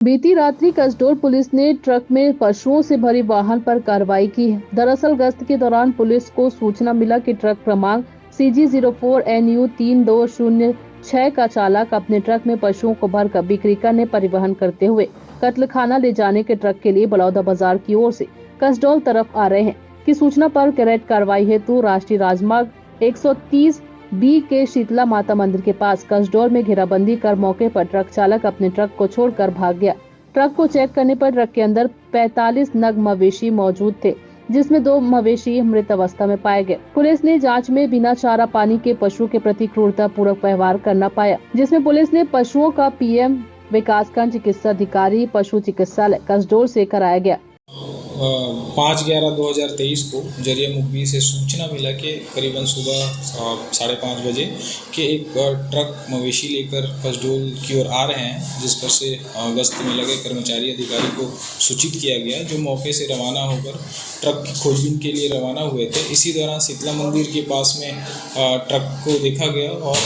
बीती रात्रि कसडोल पुलिस ने ट्रक में पशुओं से भरी वाहन पर कार्रवाई की है। दरअसल गश्त के दौरान पुलिस को सूचना मिला कि ट्रक क्रमांक CG04NU 3206 का चालक अपने ट्रक में पशुओं को भरकर बिक्री करने परिवहन करते हुए कत्लखाना ले जाने के ट्रक के लिए बलौदा बाजार की ओर से कसडोल तरफ आ रहे हैं की सूचना पर कैरेट कार्रवाई हेतु राष्ट्रीय राजमार्ग 130B के शीतला माता मंदिर के पास कसडोल में घेराबंदी कर मौके पर ट्रक चालक अपने ट्रक को छोड़कर भाग गया। ट्रक को चेक करने पर ट्रक के अंदर 45 नग मवेशी मौजूद थे, जिसमें 2 मवेशी मृत अवस्था में पाए गए। पुलिस ने जांच में बिना चारा पानी के पशु के प्रति क्रूरता पूर्वक व्यवहार करना पाया, जिसमें पुलिस ने पशुओं का PM विकासखंड चिकित्सा अधिकारी पशु चिकित्सालय कसडोल से कराया गया। 5/11/2023 को जरिए मुखबिर से सूचना मिला कि करीबन सुबह 5:30 बजे कि एक ट्रक मवेशी लेकर कसडोल की ओर आ रहे हैं, जिस पर से गश्त में लगे कर्मचारी अधिकारी को सूचित किया गया, जो मौके से रवाना होकर ट्रक की खोजबीन के लिए रवाना हुए थे। इसी दौरान शीतला मंदिर के पास में ट्रक को देखा गया और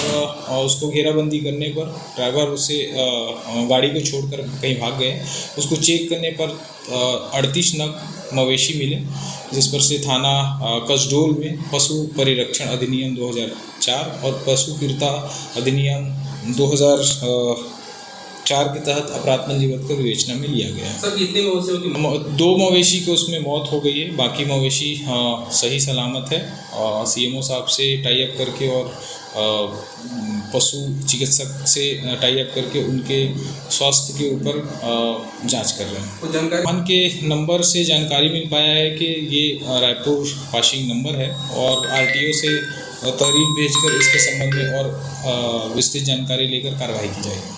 उसको घेराबंदी करने पर ड्राइवर उसे गाड़ी को छोड़कर कहीं भाग गए। उसको चेक करने पर 38 नग मवेशी मिले, जिस पर से थाना कसडोल में पशु परिरक्षण अधिनियम 2004 और पशु पीड़िता अधिनियम 2004 के तहत अपराध पंजीबद्ध कर विवेचना में लिया गया है। सर, कितने मवेशियों की 2 मवेशी को उसमें मौत हो गई है, बाकी मवेशी सही सलामत है। CMO साहब से टाई अप करके और पशु चिकित्सक से टाई अप करके उनके स्वास्थ्य के ऊपर जांच कर रहे हैं। वाहन के नंबर से जानकारी मिल पाया है कि ये रायपुर पासिंग नंबर है और RTO से तहरीर भेजकर इसके संबंध में और विस्तृत जानकारी लेकर कार्रवाई की जाएगी।